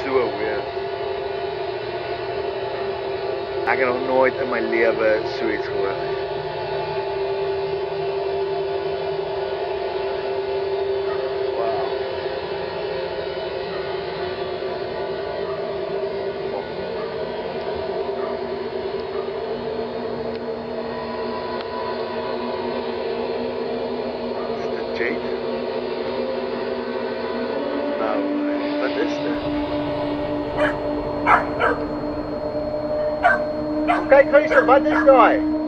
so weer. Ek het nog nooit in my lewe so iets gehoor nie. Wow. Is dit jet? Nou, wat is dit? Kyk huise, wat is daai?